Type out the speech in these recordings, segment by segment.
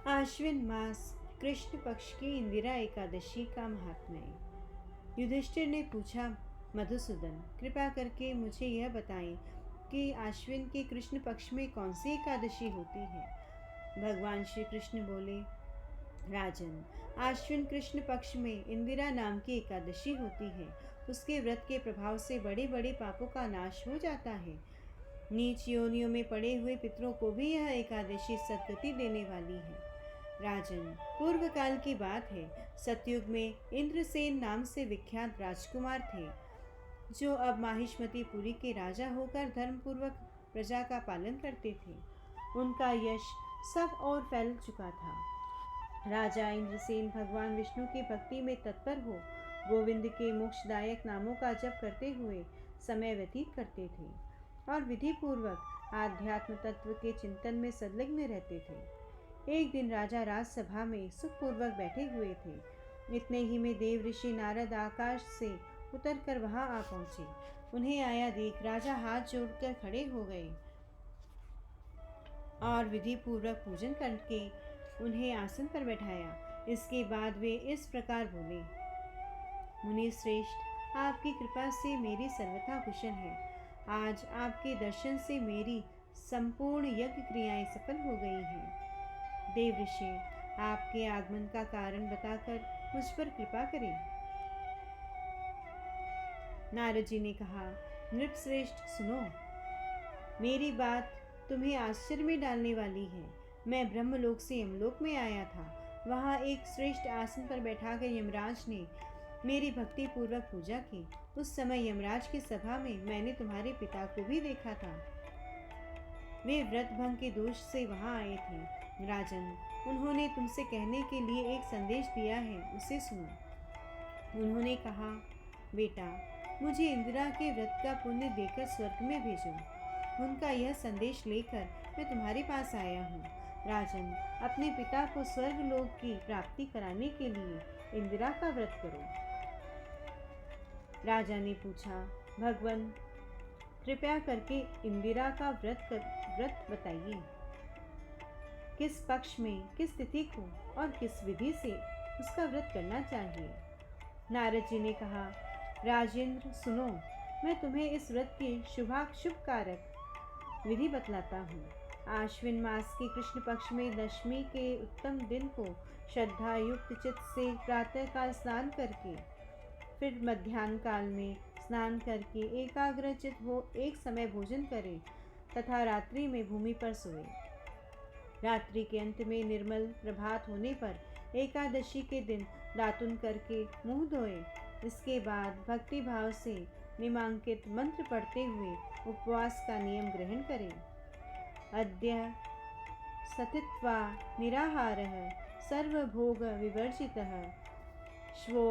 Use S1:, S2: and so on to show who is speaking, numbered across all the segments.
S1: आश्विन मास कृष्ण पक्ष की इंदिरा एकादशी का महात्म्य। युधिष्ठिर ने पूछा, मधुसूदन, कृपा करके मुझे यह बताएं कि आश्विन के कृष्ण पक्ष में कौन सी एकादशी होती है। भगवान श्री कृष्ण बोले, राजन, आश्विन कृष्ण पक्ष में इंदिरा नाम की एकादशी होती है। उसके व्रत के प्रभाव से बड़े बड़े पापों का नाश हो जाता है। नीच योनियों में पड़े हुए पितरों को भी यह एकादशी सद्गति देने वाली है। राजन, पूर्व काल की बात है। सतयुग में इंद्रसेन नाम से विख्यात राजकुमार थे, जो अब माहिष्मतीपुरी के राजा होकर धर्मपूर्वक प्रजा का पालन करते थे। उनका यश सब ओर फैल चुका था। राजा इंद्रसेन भगवान विष्णु की भक्ति में तत्पर हो गोविंद के मोक्षदायक नामों का जप करते हुए समय व्यतीत करते थे और विधि पूर्वक आध्यात्म तत्व के चिंतन में संलग्न रहते थे। एक दिन राजा राजसभा में सुखपूर्वक बैठे हुए थे। इतने ही में देव ऋषि नारद आकाश से उतरकर वहां आ पहुंचे। उन्हें आया देख राजा हाथ जोड़कर खड़े हो गए और विधि पूर्वक पूजन करके उन्हें आसन पर बैठाया। इसके बाद वे इस प्रकार बोले, मुनि श्रेष्ठ, आपकी कृपा से मेरी सर्वथा कुशल है। आज आपके दर्शन से मेरी संपूर्ण यज्ञ क्रियाएं सफल हो गई हैं। देव ऋषि, आपके आगमन का कारण बताकर मुझ पर कृपा करें। नारद जी ने कहा, नृपश्रेष्ठ सुनो, मेरी बात तुम्हें आश्चर्य में डालने वाली है। मैं ब्रह्मलोक से यमलोक में आया था। वहाँ एक श्रेष्ठ आसन पर बैठाकर यमराज ने मेरी भक्ति पूर्वक पूजा की। उस समय यमराज की सभा में मैंने तुम्हारे पिता को भी देखा था। वे व्रत भंग के दोष से वहाँ आए थे। राजन, उन्होंने तुमसे कहने के लिए एक संदेश दिया है, उसे सुनो। उन्होंने कहा, बेटा, मुझे इंदिरा के व्रत का पुण्य देकर स्वर्ग में भेजो। उनका यह संदेश लेकर मैं तुम्हारे पास आया हूँ। राजन, अपने पिता को स्वर्ग लोक की प्राप्ति कराने के लिए इंदिरा का व्रत करो। राजा ने पूछा, भगवन, कृपया करके इंदिरा का व्रत बताइए। किस पक्ष में, किस तिथि को और किस विधि से उसका व्रत करना चाहिए। नारद जी ने कहा, राजेंद्र सुनो, मैं तुम्हें इस व्रत के शुभ कारक विधि बतलाता हूँ। आश्विन मास के कृष्ण पक्ष में दशमी के उत्तम दिन को श्रद्धा युक्त चित्त से प्रातः काल स्नान करके, फिर मध्याह्न काल में स्नान करके एकाग्रचित्त हो एक समय भोजन करें तथा रात्रि में भूमि पर सोए। रात्रि के अंत में निर्मल प्रभात होने पर एकादशी के दिन दातुन करके मुंह धोए। इसके बाद भक्ति भाव से निमांकित मंत्र पढ़ते हुए उपवास का नियम ग्रहण करें। अद्य सतित्वा निराहारः सर्वभोग विवर्जितः श्वो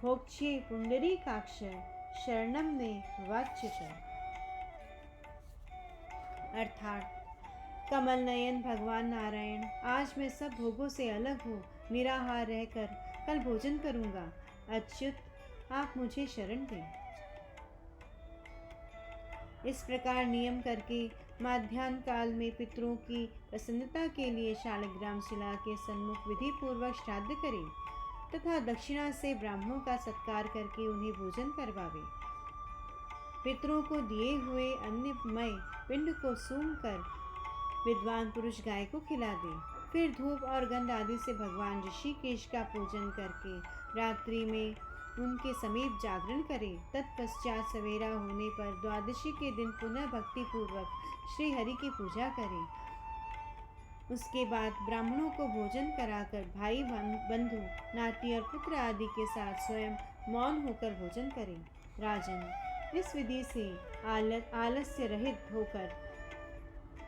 S1: भोक्ष्ये पुंडरीकाक्ष शरणं मे वाच्यत। अर्थात, कमल नयन भगवान नारायण, आज मैं सब भोगों से अलग हो निराहार रहकर कल भोजन करूंगा। अच्युत, आप मुझे शरण दें। इस प्रकार नियम करके माध्याह्न काल में पितरों की प्रसन्नता के लिए शालिग्राम शिला के सन्मुख विधि पूर्वक श्राद्ध करें तथा दक्षिणा से ब्राह्मणों का सत्कार करके उन्हें भोजन करवावे। पितरों को दिए हुए अन्नमय पिंड को सूंघ कर विद्वान पुरुष गाय को खिला दे। फिर धूप और गंध आदि से भगवान ऋषिकेश का पूजन करके रात्रि में उनके समीप जागरण करें। तत्पश्चात सवेरा होने पर द्वादशी के दिन पुनः भक्ति पूर्वक श्री हरि की पूजा करें। उसके बाद ब्राह्मणों को भोजन कराकर भाई बंधु नाती और पुत्र आदि के साथ स्वयं मौन होकर भोजन करें। राजन, इस विधि से आलस्य रहित होकर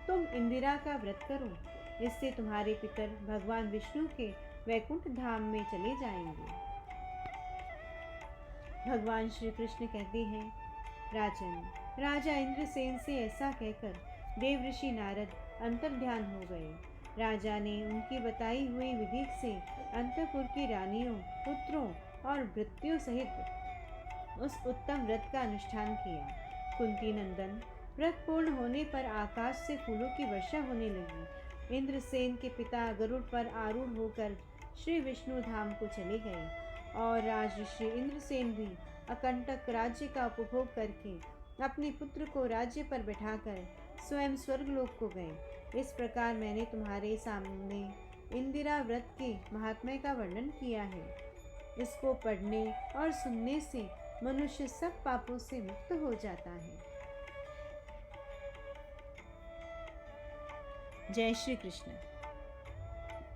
S1: तुम इंदिरा का व्रत करो। इससे तुम्हारे पितर भगवान विष्णु के वैकुंठ धाम में चले जाएंगे। भगवान श्री कृष्ण कहते हैं, राजन, राजा इंद्रसेन से ऐसा कहकर देव ऋषि नारद अंतर्ध्यान हो गए। राजा ने उनकी बताई हुई विधि से अंतपुर की रानियों, पुत्रों और भृत्यों सहित उस उत्तम व्रत का अनुष्ठान किया। कुंती नंदन, व्रत पूर्ण होने पर आकाश से फूलों की वर्षा होने लगी। इंद्रसेन के पिता गरुड़ पर आरूढ़ होकर श्री विष्णु धाम को चले गए और राजऋषि इंद्रसेन भी अकंटक राज्य का उपभोग करके अपने पुत्र को राज्य पर बैठाकर स्वयं स्वर्गलोक को गए। इस प्रकार मैंने तुम्हारे सामने इंदिरा व्रत के महात्म्य का वर्णन किया है। इसको पढ़ने और सुनने से मनुष्य सब पापों से मुक्त हो जाता है। जय श्री कृष्ण।